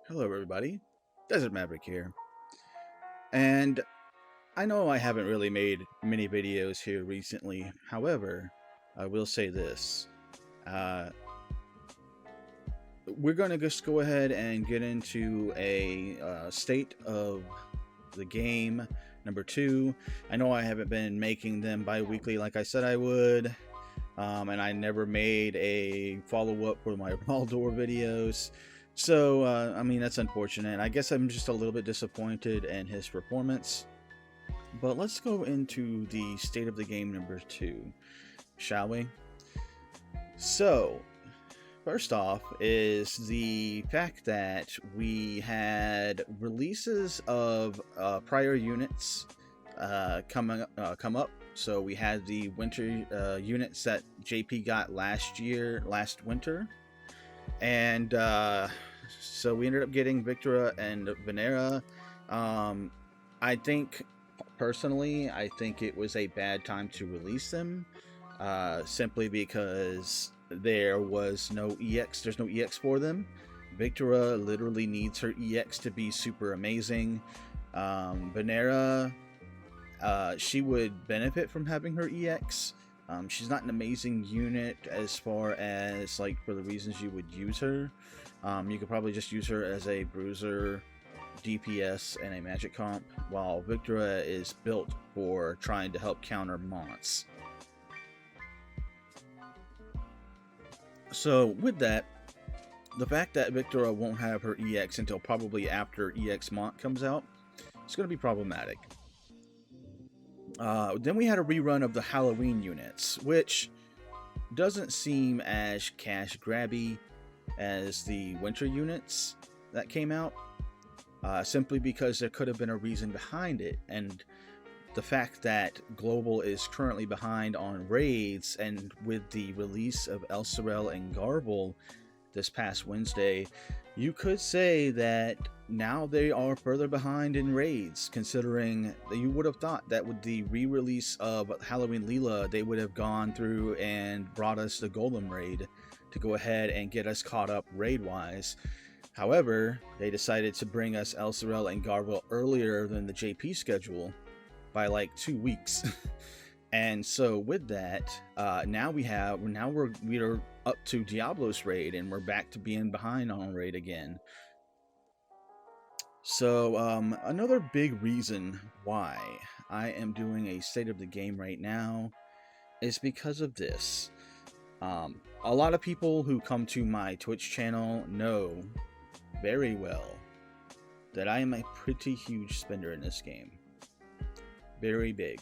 Hello, everybody. Desertmaverick here. And I know I haven't really made many videos here recently. However, I will say this. Uh, we're going to just go ahead and get into a state of the game number 2. I know I haven't been making them bi-weekly like I said I would. And I never made a follow-up for my Baldor videos. So, I mean, that's unfortunate. I guess I'm just a little bit disappointed in his performance. But let's go into the state of the game number 2, shall we? So, first off is the fact that we had releases of prior units come up. So we had the winter units that JP got last winter, and so we ended up getting Victora and Venera. I think personally, I think it was a bad time to release them, simply because there was no EX. There's no EX for them. Victora literally needs her EX to be super amazing. Venera, she would benefit from having her EX. She's not an amazing unit as far as like for the reasons you would use her. You could probably just use her as a bruiser, DPS, and a magic comp, while Victora is built for trying to help counter mons. So with that, the fact that Victora won't have her EX until probably after EX Mont comes out, it's going to be problematic. Then we had a rerun of the Halloween units, which doesn't seem as cash grabby as the winter units that came out, simply because there could have been a reason behind it, and the fact that Global is currently behind on raids, and with the release of Elsorel and Garble this past Wednesday, you could say that now they are further behind in raids, considering that you would have thought that with the re-release of Halloween Leela, they would have gone through and brought us the Golem raid to go ahead and get us caught up raid-wise. However, they decided to bring us Elsorel and Garble earlier than the JP schedule by like 2 weeks. And so with that, now we're up to Diablo's raid, and we're back to being behind on raid again. So another big reason why I am doing a state of the game right now is because of this. A lot of people who come to my Twitch channel know very well that I am a pretty huge spender in this game. Very big.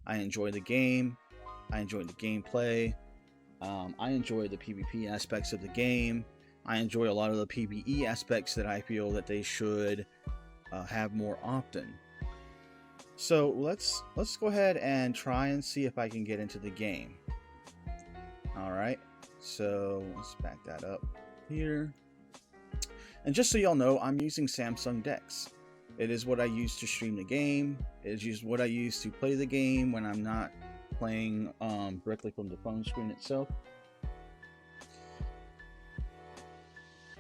I enjoy the game. I enjoy the gameplay. I enjoy the PvP aspects of the game. I enjoy a lot of the PvE aspects that I feel that they should have more often. So let's go ahead and try and see if I can get into the game. Alright, so let's back that up here. And just so y'all know, I'm using Samsung Dex. It is what I use to stream the game. It is what I use to play the game when I'm not playing directly from the phone screen itself.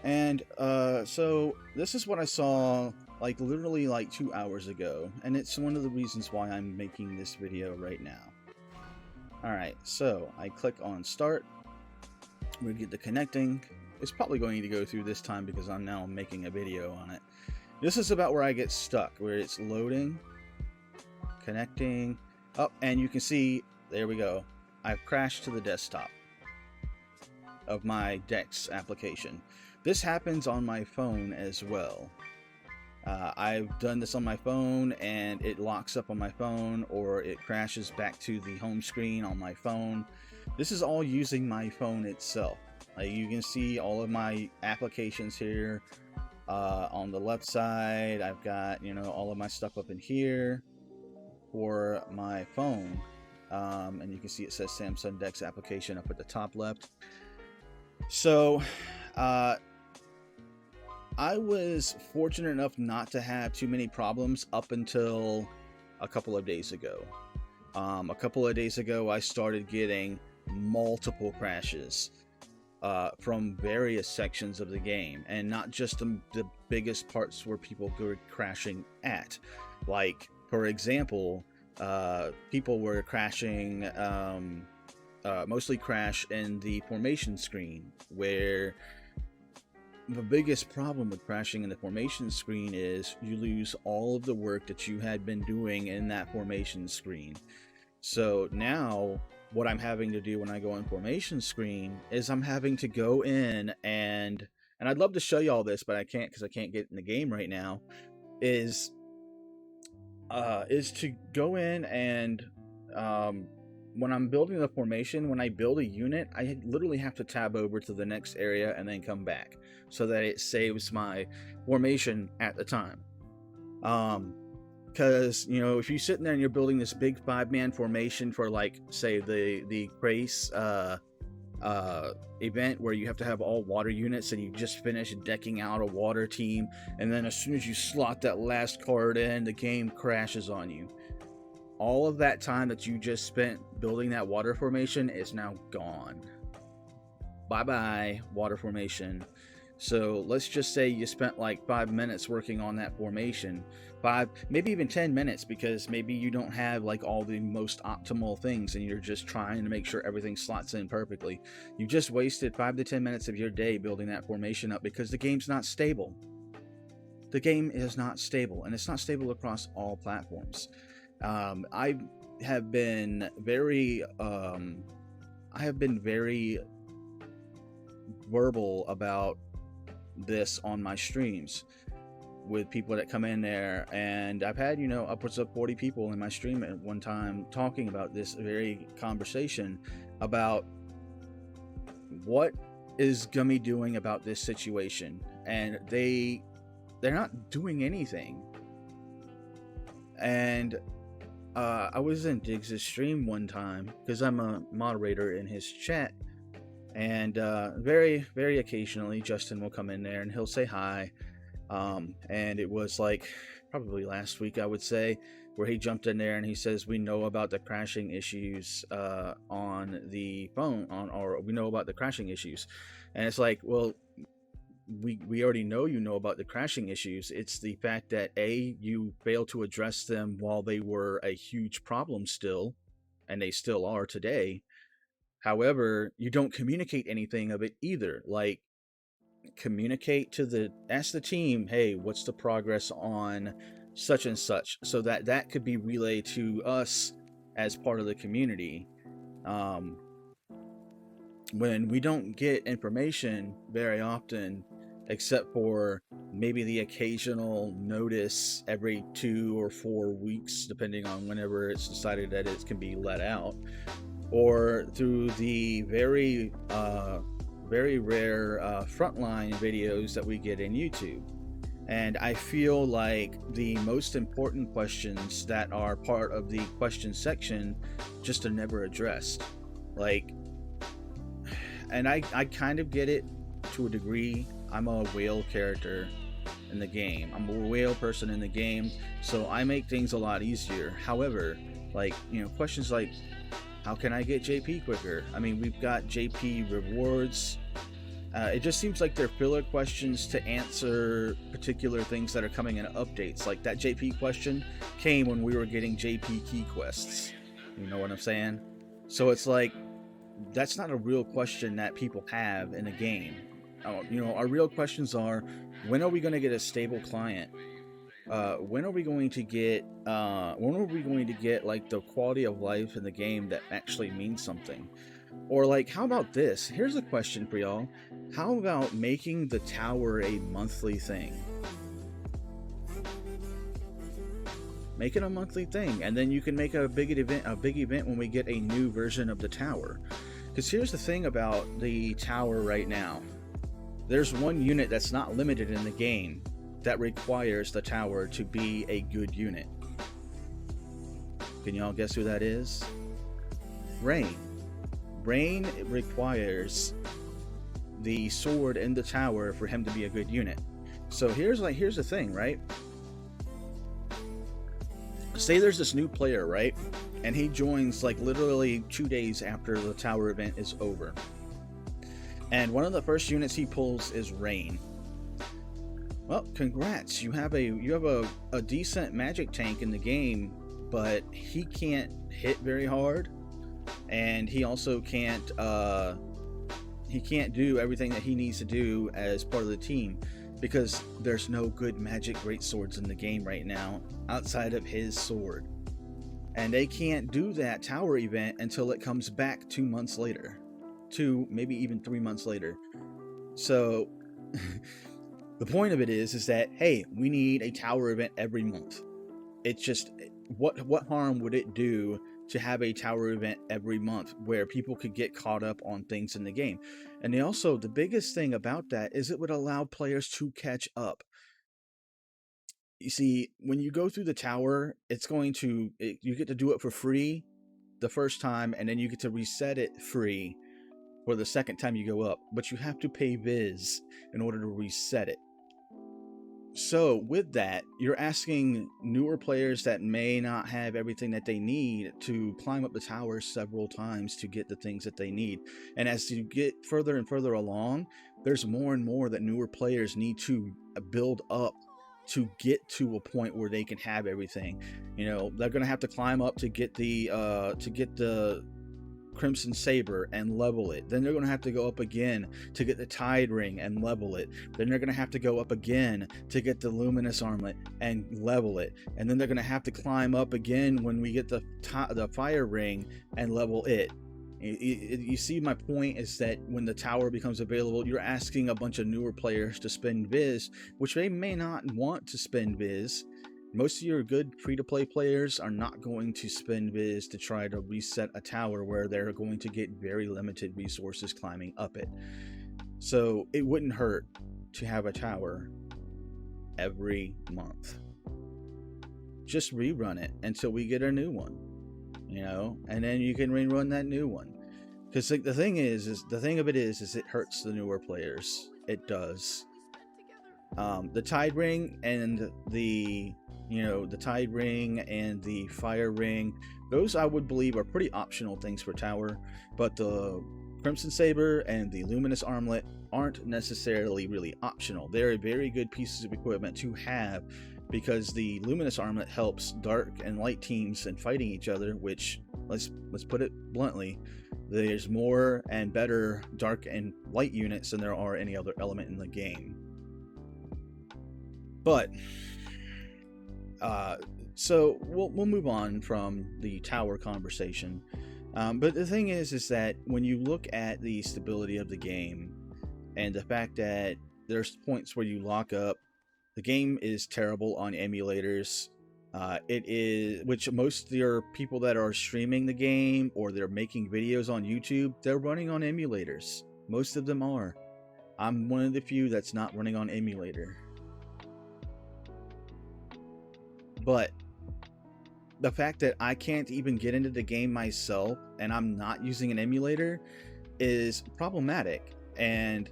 And so this is what I saw like literally like 2 hours ago, and it's one of the reasons why I'm making this video right now. Alright, so I click on start. We get the connecting. It's probably going to go through this time because I'm now making a video on it. This is about where I get stuck, where it's loading, connecting, up, and you can see, there we go. I've crashed to the desktop of my Dex application. This happens on my phone as well. I've done this on my phone and it locks up on my phone, or it crashes back to the home screen on my phone. This is all using my phone itself. You can see all of my applications here. On the left side, I've got, all of my stuff up in here for my phone. And you can see it says Samsung Dex application up at the top left. So, I was fortunate enough not to have too many problems up until a couple of days ago. A couple of days ago, I started getting multiple crashes. from various sections of the game, and not just the biggest parts where people go crashing at. Like, for example, people were crashing, mostly crash in the formation screen, where the biggest problem with crashing in the formation screen is you lose all of the work that you had been doing in that formation screen. So now what I'm having to do when I go in formation screen is I'm having to go in and I'd love to show you all this, but I can't because I can't get in the game right now, is to go in and when I'm building the formation, when I build a unit, I literally have to tab over to the next area and then come back so that it saves my formation at the time. Because, you know, if you're sitting there and you're building this big 5-man formation for, like, say, the Grace event where you have to have all water units and you just finished decking out a water team, and then as soon as you slot that last card in, the game crashes on you. All of that time that you just spent building that water formation is now gone. Bye-bye, water formation. So let's just say you spent like 5 minutes working on that formation. 5, maybe even 10 minutes, because maybe you don't have like all the most optimal things and you're just trying to make sure everything slots in perfectly. You just wasted 5 to 10 minutes of your day building that formation up because the game's not stable. The game is not stable, and it's not stable across all platforms. I have been very verbal about this on my streams with people that come in there, and I've had, you know, upwards of 40 people in my stream at one time talking about this very conversation about what is Gummy doing about this situation, and they're not doing anything. And I was in Diggs' stream one time because I'm a moderator in his chat, and very, very occasionally Justin will come in there and he'll say hi. And it was like probably last week, I would say, where he jumped in there and he says, we know about the crashing issues on the phone, or we know about the crashing issues. And it's like, well, we already know you know about the crashing issues. It's the fact that you failed to address them while they were a huge problem still, and they still are today. However, you don't communicate anything of it either. Like, communicate ask the team, hey, what's the progress on such and such, so that could be relayed to us as part of the community. When we don't get information very often, except for maybe the occasional notice every 2 or 4 weeks, depending on whenever it's decided that it can be let out, or through the very rare frontline videos that we get in YouTube. And I feel like the most important questions that are part of the question section just are never addressed. Like, and I kind of get it to a degree. I'm a whale character in the game. I'm a whale person in the game, so I make things a lot easier. However, like, you know, questions like, how can I get JP quicker? I mean, we've got JP rewards. It just seems like they're filler questions to answer particular things that are coming in updates. Like that JP question came when we were getting JP key quests. You know what I'm saying? So it's like, that's not a real question that people have in a game. You know, our real questions are, when are we going to get a stable client? When are we going to get like the quality of life in the game that actually means something? Or like, how about this? Here's a question for y'all. How about making the tower a monthly thing? Make it a monthly thing, and then you can make a big event when we get a new version of the tower. Because here's the thing about the tower right now. There's one unit that's not limited in the game that requires the tower to be a good unit. Can y'all guess who that is? Rain. Rain requires the sword in the tower for him to be a good unit. So here's the thing, right? Say there's this new player, right? And he joins like literally 2 days after the tower event is over. And one of the first units he pulls is Rain. Well, congrats. You have a decent magic tank in the game, but he can't hit very hard, and he also can't do everything that he needs to do as part of the team, because there's no good magic greatswords in the game right now outside of his sword. And they can't do that tower event until it comes back 2 months later. 2, maybe even 3 months later. So the point of it is that, hey, we need a tower event every month. It's just, what harm would it do to have a tower event every month where people could get caught up on things in the game? And the biggest thing about that is it would allow players to catch up. You see, when you go through the tower, you get to do it for free the first time, and then you get to reset it free for the second time you go up, but you have to pay Viz in order to reset it. So with that, you're asking newer players that may not have everything that they need to climb up the tower several times to get the things that they need. And as you get further and further along, there's more and more that newer players need to build up to get to a point where they can have everything. You know, they're going to have to climb up to get the Crimson Saber and level it. Then they're going to have to go up again to get the Tide Ring and level it. Then they're going to have to go up again to get the Luminous Armlet and level it. And then they're going to have to climb up again when we get the Fire Ring and level it. You see, my point is that when the tower becomes available, you're asking a bunch of newer players to spend Viz, which they may not want to spend Viz. Most of your good free-to-play players are not going to spend Viz to try to reset a tower where they're going to get very limited resources climbing up it. So it wouldn't hurt to have a tower every month. Just rerun it until we get a new one, you know, and then you can rerun that new one. Because the thing of it is it hurts the newer players. It does. The Tide Ring and the Tide Ring and the Fire Ring, those I would believe are pretty optional things for tower, but the Crimson Saber and the Luminous Armlet aren't necessarily really optional. They're very good pieces of equipment to have, because the Luminous Armlet helps dark and light teams in fighting each other, which, let's put it bluntly, there's more and better dark and light units than there are any other element in the game. But so we'll move on from the tower conversation. But the thing is that when you look at the stability of the game and the fact that there's points where you lock up, the game is terrible on emulators. Which most of your people that are streaming the game or they're making videos on YouTube, they're running on emulators. Most of them are. I'm one of the few that's not running on emulator. But the fact that I can't even get into the game myself and I'm not using an emulator is problematic. And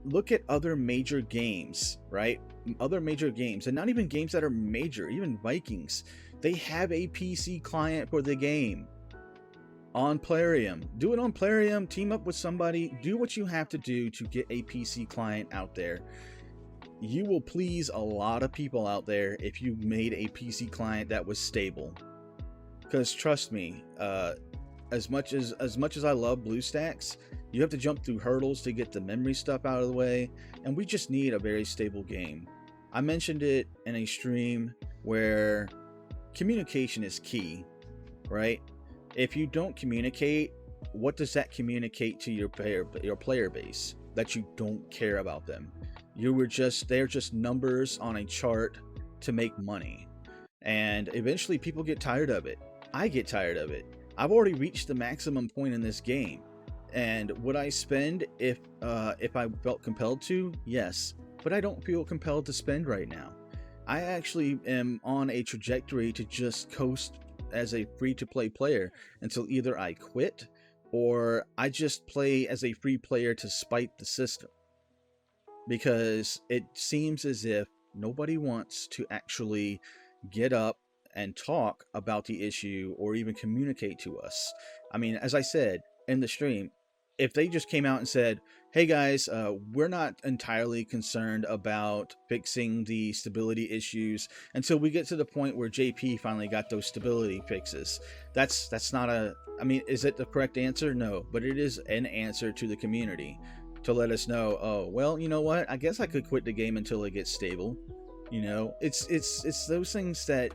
look at other major games, right? Other major games, and not even games that are major, even Vikings, they have a PC client for the game on Plarium. Do it on Plarium, team up with somebody, do what you have to do to get a PC client out there. You will please a lot of people out there if you made a PC client that was stable. Because trust me, as much as I love BlueStacks, you have to jump through hurdles to get the memory stuff out of the way, and we just need a very stable game. I mentioned it in a stream where communication is key, right? If you don't communicate, what does that communicate to your player base? That you don't care about them. They're just numbers on a chart to make money. And eventually people get tired of it. I get tired of it. I've already reached the maximum point in this game. And would I spend if I felt compelled to? Yes. But I don't feel compelled to spend right now. I actually am on a trajectory to just coast as a free-to-play player until either I quit or I just play as a free player to spite the system. Because it seems as if nobody wants to actually get up and talk about the issue or even communicate to us. I mean, as I said in the stream, if they just came out and said, Hey guys, we're not entirely concerned about fixing the stability issues until we get to the point where JP finally got those stability fixes. That's not a, I mean, is it the correct answer? No, but it is an answer to the community to let us know, oh, well, you know what? I guess I could quit the game until it gets stable. You know, it's those things that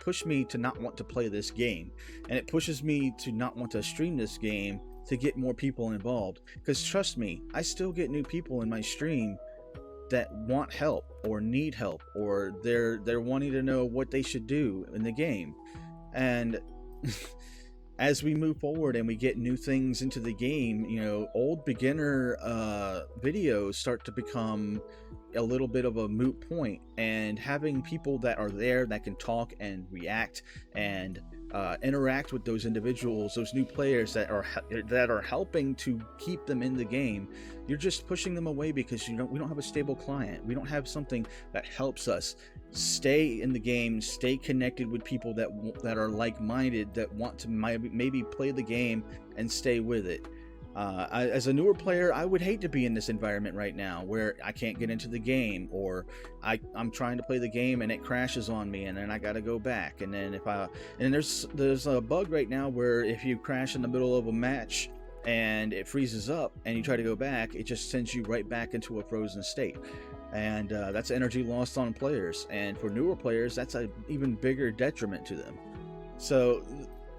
push me to not want to play this game, and it pushes me to not want to stream this game to get more people involved. Because trust me, I still get new people in my stream that want help or need help, or they're wanting to know what they should do in the game. And as we move forward and we get new things into the game, you know, old beginner videos start to become a little bit of a moot point, and having people that are there that can talk and react and interact with those individuals, those new players that are helping to keep them in the game, you're just pushing them away because we don't have a stable client. We don't have something that helps us stay in the game, stay connected with people that are like-minded, that want to maybe play the game and stay with it. As a newer player, I would hate to be in this environment right now where I can't get into the game, or I'm trying to play the game and it crashes on me, and then I got to go back. And then there's a bug right now where if you crash in the middle of a match and it freezes up and you try to go back, it just sends you right back into a frozen state. And that's energy lost on players. And for newer players, that's an even bigger detriment to them. So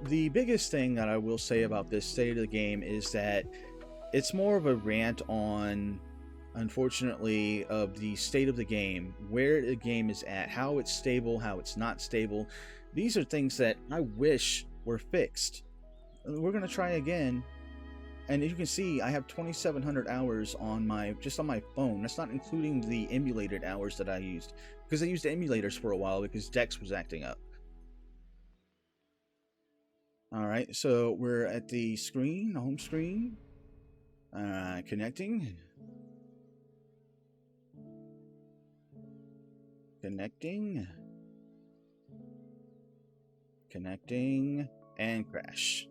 the biggest thing that I will say about this state of the game is that it's more of a rant on, unfortunately, of the state of the game, where the game is at, how it's stable, how it's not stable. These are things that I wish were fixed. We're going to try again. And as you can see, I have 2,700 hours on my phone. That's not including the emulated hours that I used, because I used emulators for a while because Dex was acting up. Alright, so we're at the screen, the home screen. Connecting. Connecting. Connecting. And crash.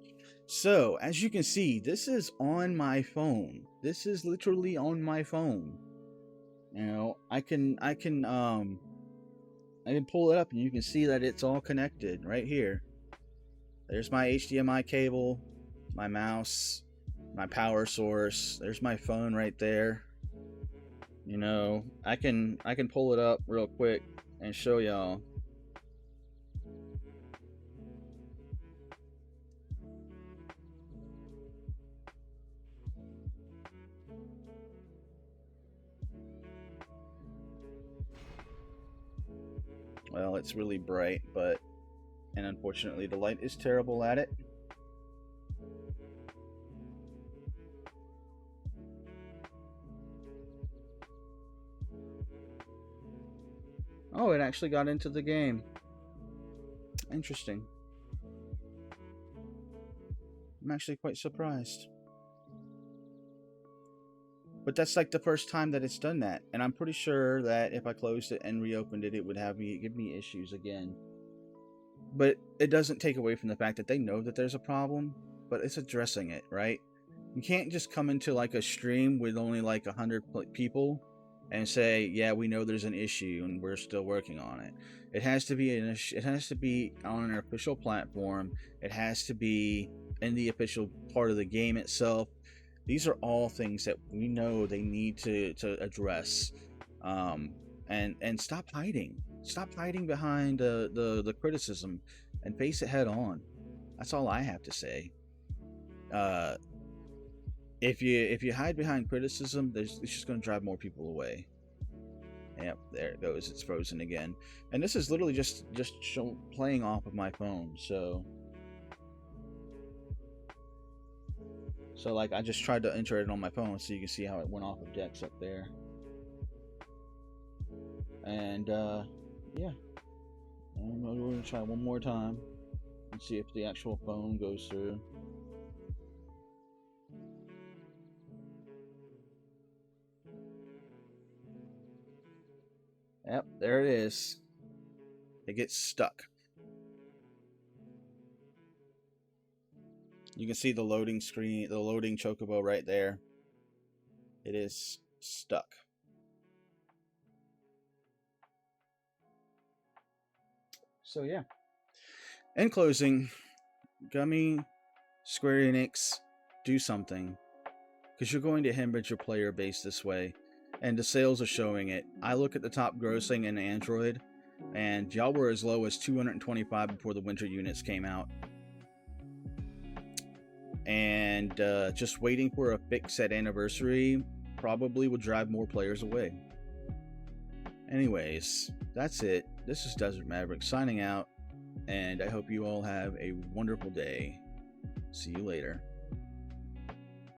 So, as you can see, this is on my phone. This is literally on my phone. You know, I can pull it up and you can see that it's all connected right here. There's my HDMI cable, my mouse, my power source. There's my phone right there. You know, I can pull it up real quick and show y'all. Well, it's really bright, and unfortunately the light is terrible at it. Oh, it actually got into the game. Interesting. I'm actually quite surprised. But that's like the first time that it's done that, and I'm pretty sure that if I closed it and reopened it, it would give me issues again. But it doesn't take away from the fact that they know that there's a problem, but it's addressing it, right? You can't just come into like a stream with only like 100 people and say, yeah, we know there's an issue and we're still working on it. It has to be on an official platform. It has to be in the official part of the game itself. These are all things that we know they need to address, and stop hiding. Stop hiding behind the criticism and face it head on. That's all I have to say. If you hide behind criticism, it's just going to drive more people away. Yep, there it goes. It's frozen again, and this is literally just playing off of my phone. So like I just tried to enter it on my phone so you can see how it went off of Dex up there. And yeah, we're gonna try one more time and see if the actual phone goes through. Yep, there it is. It gets stuck. You can see the loading screen, the loading chocobo right there. It is stuck. So yeah. In closing, Gummy, Square Enix, do something. Because you're going to hemorrhage your player base this way. And the sales are showing it. I look at the top grossing in Android, and y'all were as low as 225 before the winter units came out. And just waiting for a fix at anniversary probably will drive more players away. Anyways, that's it. This is Desertmaverick signing out, and I hope you all have a wonderful day. See you later.